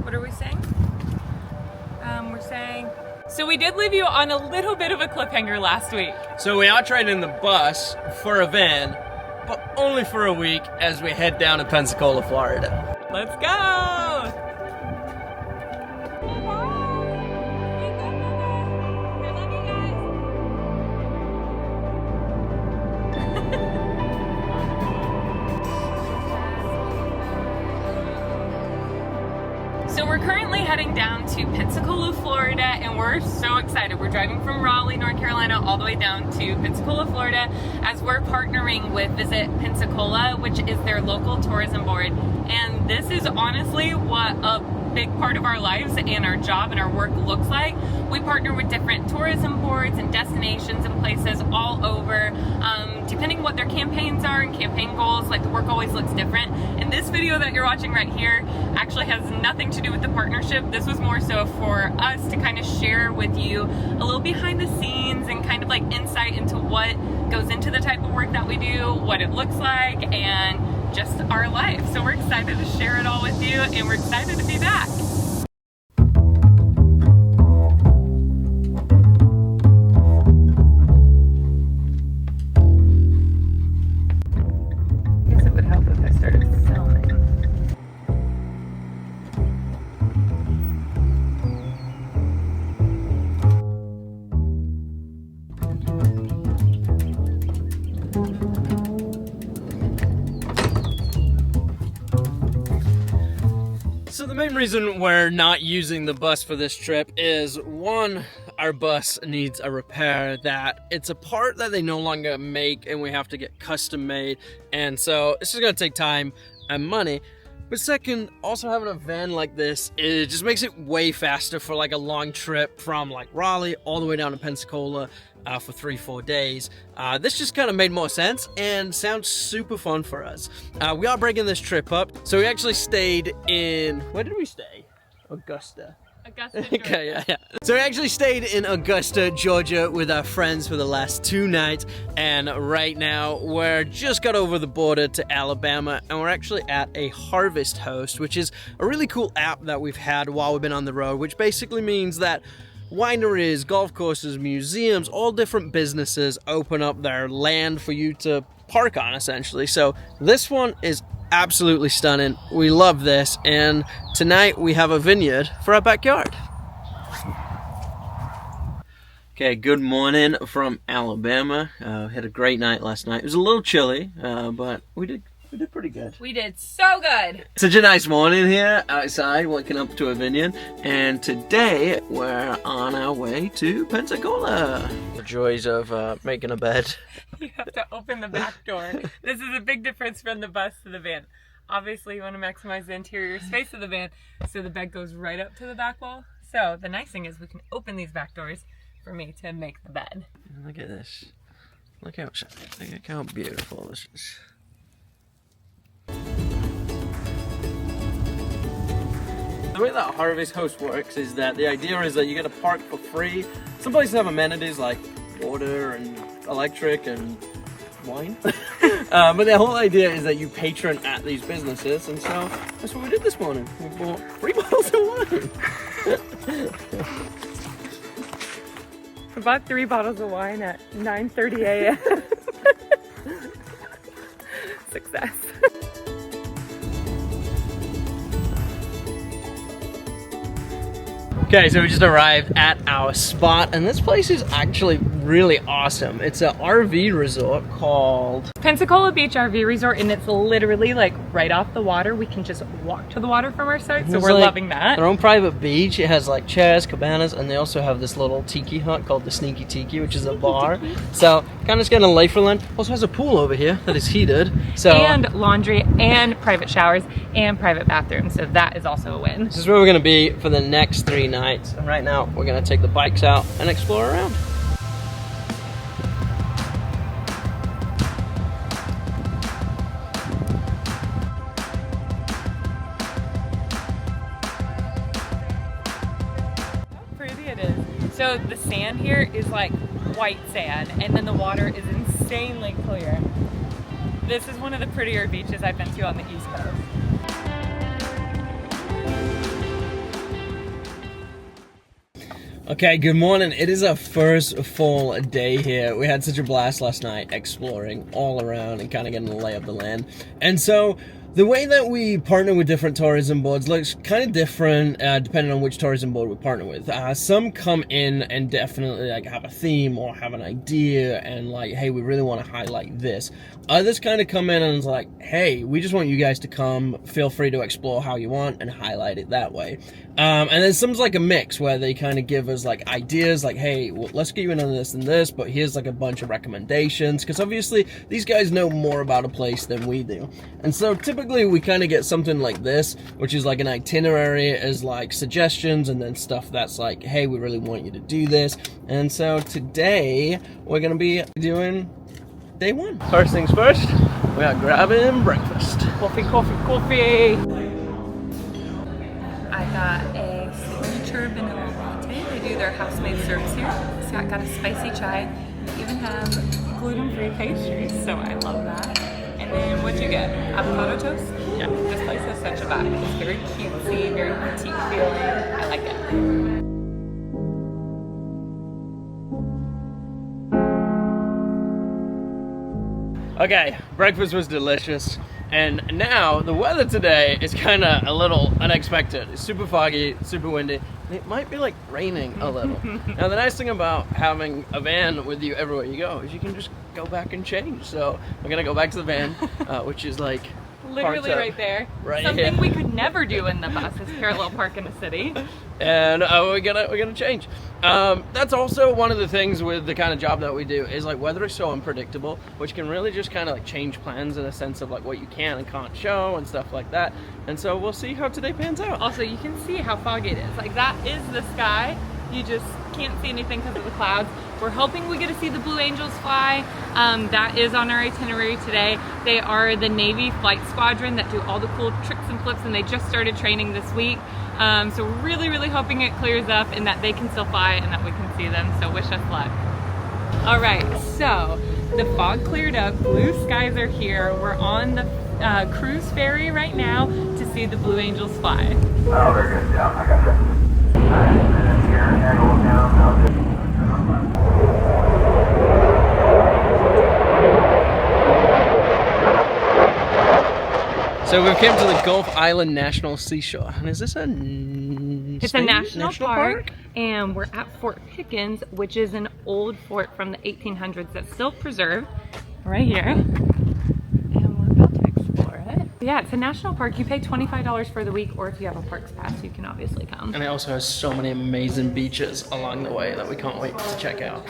What are we saying? We're saying... So we did leave you on a little bit of a cliffhanger last week. So we are trading the bus for a van, but only for a week as we head down to Pensacola, Florida. Let's go! So we're currently heading down to Pensacola, Florida, and we're so excited. We're driving from Raleigh, North Carolina, all the way down to Pensacola, Florida, as we're partnering with Visit Pensacola, which is their local tourism board. And this is honestly what a big part of our lives and our job and our work looks like. We partner with different tourism boards and destinations and places all over, depending what their campaigns are and campaign goals. Like, the work always looks different. And this video that you're watching right here actually has nothing to do with the partnership. This was more so for us to kind of share with you a little behind the scenes and kind of like insight into what goes into the type of work that we do, what it looks like, and just our life. So we're excited to share it all with you, and we're excited to be back. I guess it would help if I started filming. So the main reason we're not using the bus for this trip is, one, our bus needs a repair. That it's a part that they no longer make and we have to get custom made, and so this is gonna take time and money. But second, also having a van like this, it just makes it way faster for like a long trip from like Raleigh all the way down to Pensacola for 3-4 days. This just kind of made more sense and sounds super fun for us. We are breaking this trip up, so we actually stayed in, where did we stay? Augusta. Augusta, Georgia. Okay, yeah. So we actually stayed in Augusta, Georgia with our friends for the last 2 nights, and right now we're just got over the border to Alabama, and we're actually at a Harvest Host, which is a really cool app that we've had while we've been on the road, which basically means that wineries, golf courses, museums, all different businesses open up their land for you to park on, essentially. So this one is absolutely stunning. We love this, and tonight we have a vineyard for our backyard. Okay, good morning from Alabama. Had a great night last night. It was a little chilly, but we did pretty good. We did so good. Such a nice morning here outside, walking up to a vineyard, and today we're on our way to Pensacola. The joys of making a bed. You have to open the back door. This is a big difference from the bus to the van. Obviously, you want to maximize the interior space of the van, so the bed goes right up to the back wall. So the nice thing is we can open these back doors for me to make the bed. Look at this. Look how beautiful this is. The way that Harvest Host works is that the idea is that you get to park for free. Some places have amenities like water and electric and wine. But the whole idea is that you patron at these businesses, and so that's what we did this morning. We bought 3 bottles of wine. I bought 3 bottles of wine at 9:30 a.m. Success. Okay, so we just arrived at our spot, and this place is actually really awesome. It's an RV resort called Pensacola Beach RV Resort, and it's literally like right off the water. We can just walk to the water from our site, so we're like loving that. Their own private beach. It has like chairs, cabanas, and they also have this little tiki hut called the Sneaky Tiki, which is a bar. So kind of just getting a lay for land. Also has a pool over here that is heated. So and laundry and private showers and private bathrooms, so that is also a win. This is where we're going to be for the next 3 nights. And right now we're going to take the bikes out and explore around. So the sand here is like white sand, and then the water is insanely clear. This is one of the prettier beaches I've been to on the East Coast. Okay, good morning. It is our first full day here. We had such a blast last night exploring all around and kind of getting the lay of the land. And so the way that we partner with different tourism boards looks kind of different depending on which tourism board we partner with. Some come in and definitely like have a theme or have an idea and like, hey, we really want to highlight this. Others kind of come in and it's like, hey, we just want you guys to come, feel free to explore how you want and highlight it that way. And then some's like a mix where they kind of give us like ideas like, hey, well, let's get you in on this and this, but here's like a bunch of recommendations, because obviously these guys know more about a place than we do. And so typically we kind of get something like this, which is like an itinerary as like suggestions, and then stuff that's like, hey, we really want you to do this. And so today we're gonna be doing day one. First things first, we are grabbing breakfast. Coffee, coffee, coffee. I got a signature vanilla latte. They do their house-made syrups here. So I got a spicy chai. They even have gluten-free pastries, so I love that. And then what'd you get? Avocado toast? Yeah. This place has such a vibe. It's very cutesy, very boutique feeling. I like it. Okay, breakfast was delicious, and now the weather today is kind of a little unexpected. It's super foggy, super windy, and it might be like raining a little. Now the nice thing about having a van with you everywhere you go is you can just go back and change. So we're gonna go back to the van, which is like literally right there. Right Something here. we could never do in the bus is parallel park in the city. And we're gonna change. That's also one of the things with the kind of job that we do is like weather is so unpredictable, which can really just kind of like change plans in a sense of like what you can and can't show and stuff like that. And so we'll see how today pans out. Also, you can see how foggy it is. Like that is the sky. You just can't see anything because of the clouds. We're hoping we get to see the Blue Angels fly. That is on our itinerary today. They are the Navy flight squadron that do all the cool tricks and flips, and they just started training this week. So we're really, really hoping it clears up and that they can still fly and that we can see them. So wish us luck. All right, so the fog cleared up, blue skies are here. We're on the cruise ferry right now to see the Blue Angels fly. Oh, very good. Yeah, I got you. All right, and here, angle down. So we've come to the Gulf Island National Seashore, and is this a It's a national park, and we're at Fort Pickens, which is an old fort from the 1800s that's still preserved right here. And we're about to explore it. Yeah, it's a national park. You pay $25 for the week, or if you have a parks pass, you can obviously come. And it also has so many amazing beaches along the way that we can't wait to check out.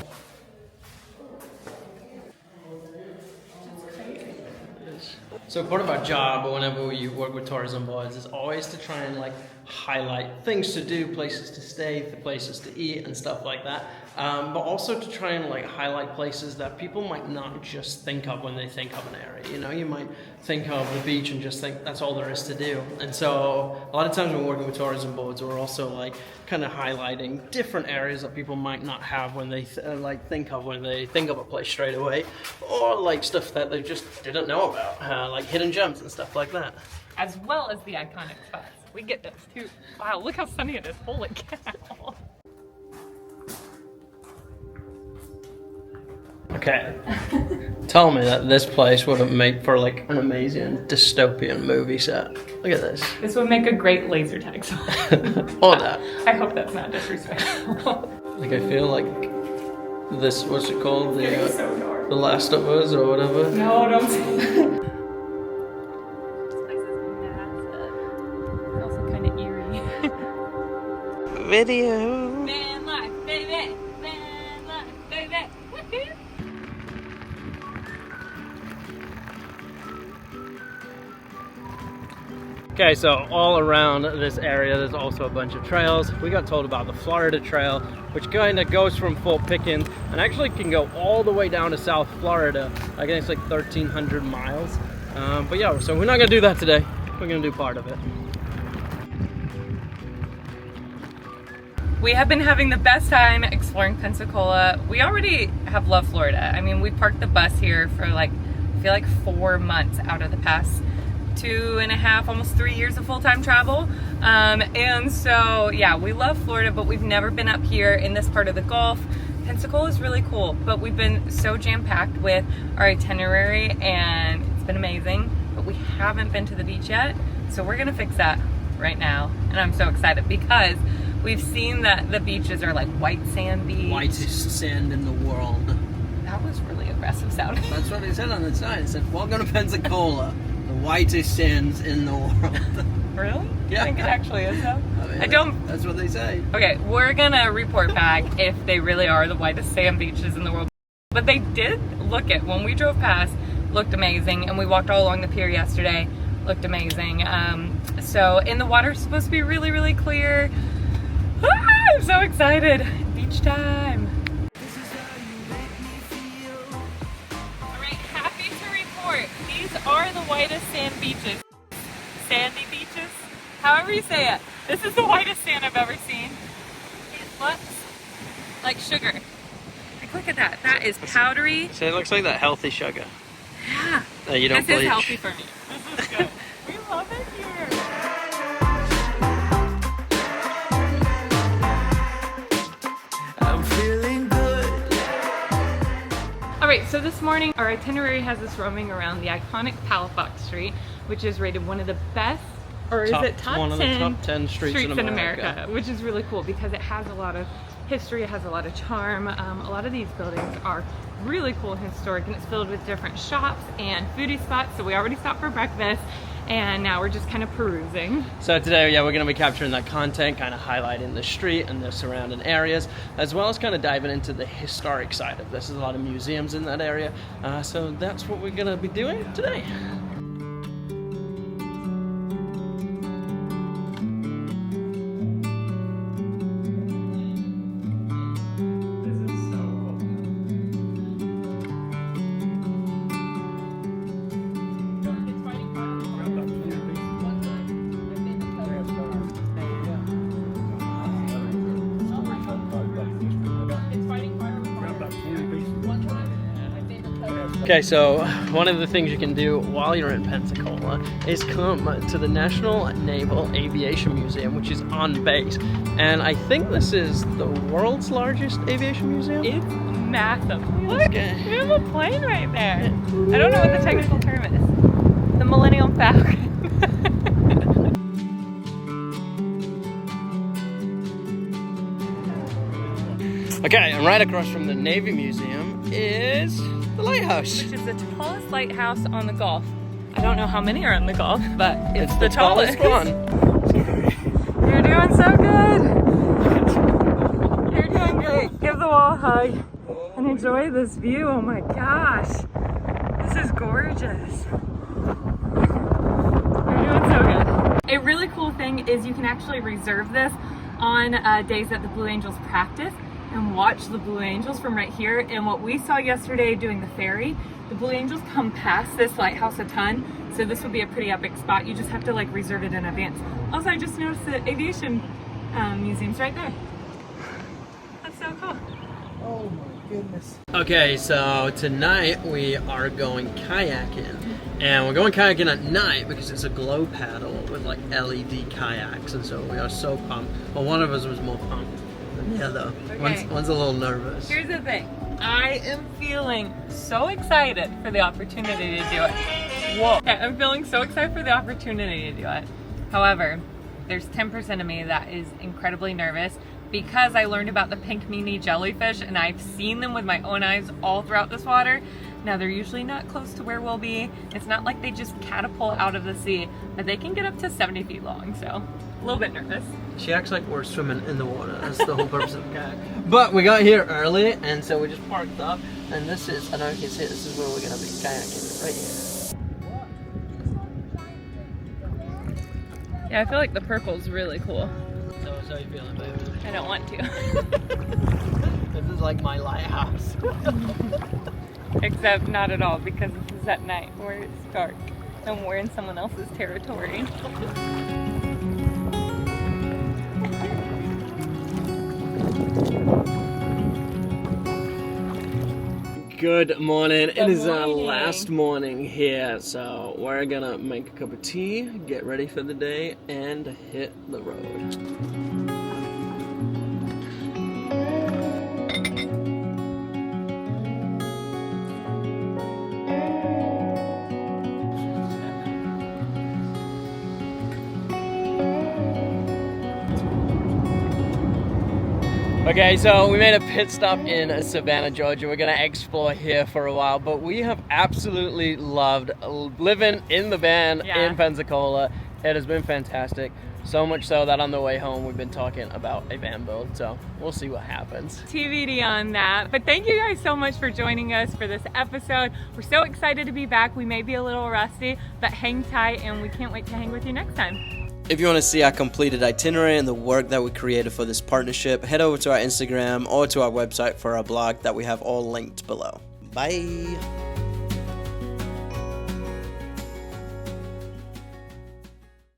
So part of our job, whenever you work with tourism boards, is always to try and like highlight things to do, places to stay, places to eat, and stuff like that. But also to try and like highlight places that people might not just think of when they think of an area. You know, you might think of the beach and just think that's all there is to do. And so a lot of times when we're working with tourism boards, we're also like kind of highlighting different areas that people might not have when they think of a place straight away, or like stuff that they just didn't know about, like hidden gems and stuff like that. As well as the iconic spots. We get those too. Wow, look how sunny it is. Holy cow. Okay. Tell me that this place wouldn't make for like an amazing dystopian movie set. Look at this. This would make a great laser tag song. Or that. I hope that's not disrespectful. Like I feel like this, what's it called? It's so dark. The Last of Us or whatever. No, don't say that. This place is massive. It's also kind of eerie. Video. Van life, baby. Van life, baby. Woohoo. Okay, so all around this area there's also a bunch of trails. We got told about the Florida Trail, which kind of goes from Fort Pickens and actually can go all the way down to South Florida. I think it's like 1,300 miles. But yeah, so we're not gonna do that today. We're gonna do part of it. We have been having the best time exploring Pensacola. We already have loved Florida. I mean, we parked the bus here for like, I feel like 4 months out of the past 2.5, almost 3 years of full-time travel. And so, yeah, we love Florida, but we've never been up here in this part of the Gulf. Pensacola is really cool, but we've been so jam-packed with our itinerary and it's been amazing, but we haven't been to the beach yet. So we're gonna fix that right now. And I'm so excited because we've seen that the beaches are like white sand beach. Whitest sand in the world. That was really aggressive sounding. That's what it said on the sign. It said, welcome to Pensacola, the whitest sands in the world. Really? Yeah. I think it actually is though. I mean, that's what they say. Okay, we're gonna report back if they really are the whitest sand beaches in the world. But they did look at, when we drove past, looked amazing, and we walked all along the pier yesterday, looked amazing. So, and the water's supposed to be really, really clear. Ah, I'm so excited. Beach time. All right, happy to report, these are the whitest sand beaches. Sandy beaches, however you say it. This is the whitest sand I've ever seen. It looks like sugar. Like, look at that. That is powdery. So it looks like that healthy sugar. Yeah. That you don't This bleach. is healthy for me. This is good. We love it here. I'm feeling good. All right, so this morning our itinerary has us roaming around the iconic Palafox Street, which is rated one of the best, or is it top 10? One of the top 10 streets in America. Which is really cool because it has a lot of history, it has a lot of charm. A lot of these buildings are really cool and historic, and it's filled with different shops and foodie spots. So we already stopped for breakfast, and now we're just kind of perusing. So today, yeah, we're going to be capturing that content, kind of highlighting the street and the surrounding areas, as well as kind of diving into the historic side of this. There's a lot of museums in that area, so that's what we're going to be doing today. Okay, so one of the things you can do while you're in Pensacola is come to the National Naval Aviation Museum, which is on base. And I think this is the world's largest aviation museum. It's massive. Look, Okay. we have a plane right there. I don't know what the technical term is. The Millennium Falcon. Okay, and right across from the Navy Museum is the lighthouse. Which is the tallest lighthouse on the Gulf. I don't know how many are in the Gulf, but it's the tallest one. You're doing so good. You're doing great. Give the wall a hug and enjoy this view. Oh my gosh. This is gorgeous. You're doing so good. A really cool thing is you can actually reserve this on days that the Blue Angels practice and watch the Blue Angels from right here. And what we saw yesterday doing the ferry, the Blue Angels come past this lighthouse a ton, so this would be a pretty epic spot. You just have to like reserve it in advance. Also, I just noticed the aviation museum's right there. That's so cool. Oh my goodness. Okay, so tonight we are going kayaking. And we're going kayaking at night because it's a glow paddle with like LED kayaks, and so we are so pumped. Well, one of us was more pumped than the other. Okay. One's a little nervous. Here's the thing. I am feeling so excited for the opportunity to do it. Whoa. Okay, I'm feeling so excited for the opportunity to do it. However, there's 10% of me that is incredibly nervous because I learned about the pink meanie jellyfish and I've seen them with my own eyes all throughout this water. Now they're usually not close to where we'll be. It's not like they just catapult out of the sea, but they can get up to 70 feet long, so a little bit nervous. She acts like we're swimming in the water. That's the whole purpose of the kayak. But we got here early, and so we just parked up, and this is, I don't know if you can see, this is where we're gonna be kayaking, right here. Yeah, I feel like the purple's really cool. So how you feeling, baby? I don't want to. This is like my lighthouse. Except not at all, because this is at night where it's dark and we're in someone else's territory. Good morning. It is our morning. last morning here, so we're gonna make a cup of tea, get ready for the day, and hit the road. Okay, so we made a pit stop in Savannah, Georgia. We're gonna explore here for a while, but we have absolutely loved living in the van in Pensacola. It has been fantastic. So much so that on the way home, we've been talking about a van build, so we'll see what happens. TBD on that. But thank you guys so much for joining us for this episode. We're so excited to be back. We may be a little rusty, but hang tight and we can't wait to hang with you next time. If you want to see our completed itinerary and the work that we created for this partnership, head over to our Instagram or to our website for our blog that we have all linked below. Bye!